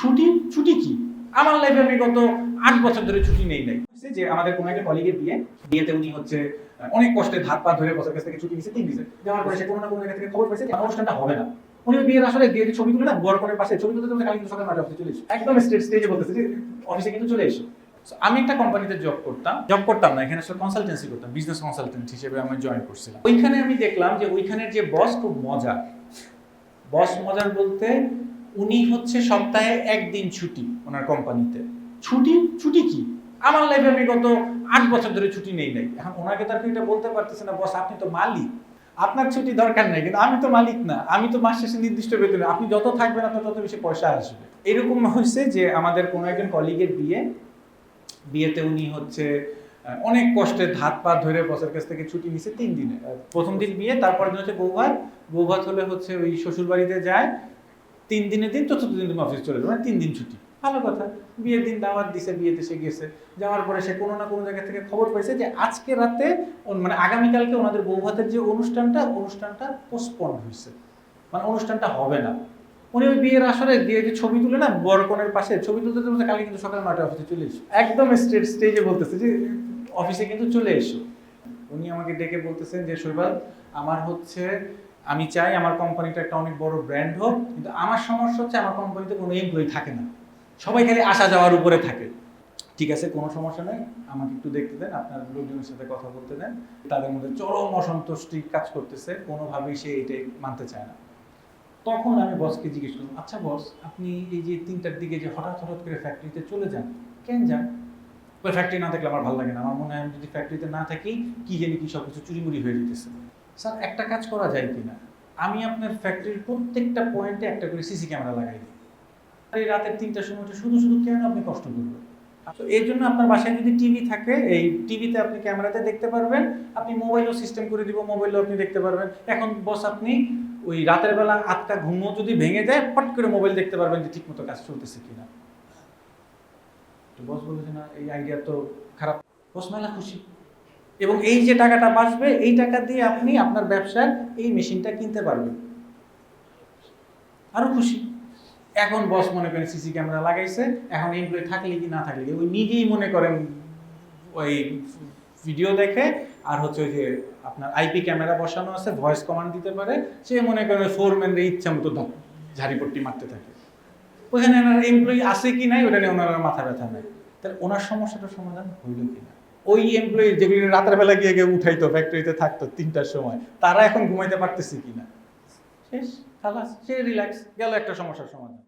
ছুটি ছুটি কি? আমার লাইফে আমি গত ৮ বছর ধরে ছুটি নেই নাই। যে আমাদের কোনো একটা কলিগের বিয়েতে উনি হচ্ছে অনেক কষ্টে ধার পা ধরে বসের কাছ থেকে ছুটি নিছে ৩ দিনের। যাওয়ার পরে সে কোনো না কোনো জায়গা থেকে খবর পাইছে যে অনুষ্ঠানটা হবে না। উনি বিয়ের আসলে দিয়ে যে ছবিগুলো না বরকনের পাশে ছবি তুলতে তুলতে কালকে কিন্তু সকাল ৯টা অফিসে চলে এসে একদম স্টেজে বলতেছে যে অফিসে কিন্তু চলে এসো। আমি একটা কোম্পানিতে জব করতাম না, এখানে আসলে কনসালটেন্সি করতাম, বিজনেস কনসালটেন্ট হিসেবে আমি জয়েন করছিলাম। ওইখানে আমি দেখলাম যে ওইখানের যে বস খুব মজা। বস মজার বলতে উনি হচ্ছে সপ্তাহে একদিন ছুটি ওনার কোম্পানিতে। ছুটি কি? আমার লাইফে আমি গত ৮ বছর ধরে ছুটি নেই নাই। এখন ওনাকে তার এটা বলতে পারতেছে না, বস আপনি তো মালিক, আপনার ছুটি দরকার নাই, কিন্তু আমি তো মালিক না, আমি তো মাস শেষে নির্দিষ্ট বেতনে, আপনি যত থাকবেন আপনার তত বেশি পয়সা আসবে। এরকম হয়েছে যে আমাদের কোনো একজন কলিগের বিয়েতে উনি হচ্ছে অনেক কষ্টে ধাত পা ধরে বসের কাছ থেকে ছুটি নিছে ৩ দিনে। প্রথম দিন বিয়ে, তারপর দিন হচ্ছে বৌভাত হলে হচ্ছে ওই শ্বশুর বাড়িতে যায় ৩ দিনের দিন, চতুর্থ দিন তুমি অফিস চলে যাবে, মানে ৩ দিন ছুটি। ভালো কথা। বিয়ের দিন দাওয়াত দিছে, বিয়েতে সে গেছে। যাওয়ার পরে সে কোনো না কোনো জায়গা থেকে খবর পাইছে যে আজকে রাতে মানে আগামীকালকে ওনাদের বৌভাতের যে অনুষ্ঠানটা পোস্টপন্ড হয়েছে, মানে অনুষ্ঠানটা হবে না। উনি ওই বিয়ের আসরে দিয়ে যে ছবি তুলে না বরকনের পাশে ছবি তুলতে তুলতে কালকে কিন্তু সকাল ৯টা অফিসে চলে এসো, একদম স্টেজে বলতেছে যে অফিসে কিন্তু চলে এসো। উনি আমাকে ডেকে বলতেছেন যে শৈবাল, আমার হচ্ছে আমি চাই আমার কোম্পানিটা একটা অনেক বড় ব্র্যান্ড হোক, কিন্তু আমার সমস্যা হচ্ছে আমার কোম্পানিতে কোনো এমপ্লয়ি থাকে না, সবাই খালি আসা যাওয়ার উপরে থাকে। ঠিক আছে, কোনো সমস্যা নেই, আমাকে একটু দেখতে দেন, আপনার লোকজনের সাথে কথা বলতে দেন। তাদের মধ্যে চরম অসন্তুষ্টি কাজ করতেছে, কোনোভাবেই সে এটাই মানতে চায় না। তখন আমি বসকে জিজ্ঞেস করলাম, আচ্ছা বস, আপনি এই যে ৩টার দিকে যে হঠাৎ করে ফ্যাক্টরিতে চলে যান, কেন যান? ওই ফ্যাক্টরি না থাকলে আমার ভালো লাগে না, আমার মনে হয় আমি যদি ফ্যাক্টরিতে না থাকি কি জানি কি সব কিছু চুরিমুরি হয়ে যেতেছে। স্যার একটা কাজ করা যায় কিনা, আমি আপনার ফ্যাক্টরির প্রত্যেকটা পয়েন্টে একটা করে সিসি ক্যামেরা লাগাই দিই, আর এই রাতের ৩টার সময় শুধু কেন আপনি কষ্ট করবেন? তো এর জন্য আপনার বাসায় যদি টিভি থাকে, এই টিভিতে আপনি ক্যামেরাতে দেখতে পারবেন, আপনি মোবাইলও সিস্টেম করে দিব, মোবাইলও আপনি দেখতে পারবেন। এখন বস আপনি ওই রাতের বেলা আটকা ঘুমও যদি ভেঙে যায়, ফট করে মোবাইল দেখতে পারবেন যে ঠিক মতো কাজ চলতেছে কিনা। তো বস বলে যে না, এই আইডিয়া তো খারাপ। বস মেলা খুশি, এবং এই যে টাকাটা বাঁচবে এই টাকা দিয়ে আপনি আপনার ব্যবসার এই মেশিনটা কিনতে পারবেন, আরো খুশি। এখন বস মনে করেন সিসি ক্যামেরা লাগাইছে, এখন এমপ্লয়ি থাকলে কি না থাকলে ওই নিজেই মনে করেন ওই ভিডিও দেখে, আর হচ্ছে ওই যে আপনার আইপি ক্যামেরা বসানো আছে, ভয়েস কমান্ড দিতে পারে, সে মনে করেন ফোরম্যানের ইচ্ছা মতো ঝাড়িপট্টি মারতে থাকে। ওইখানে ওনার এমপ্লয়ি আছে কি নাই ওটা নিয়ে ওনার মাথা ব্যথা নাই। তাহলে ওনার সমস্যাটার সমাধান হইল কিনা? ওই এমপ্লয়ি যেগুলি রাতের বেলা গিয়ে উঠাইতো, ফ্যাক্টরিতে থাকতো ৩টার সময়, তারা এখন ঘুমাইতে পারতেছে কিনা? শেষ, খালাস, সে রিল্যাক্স, গেল একটা সমস্যার সমাধান।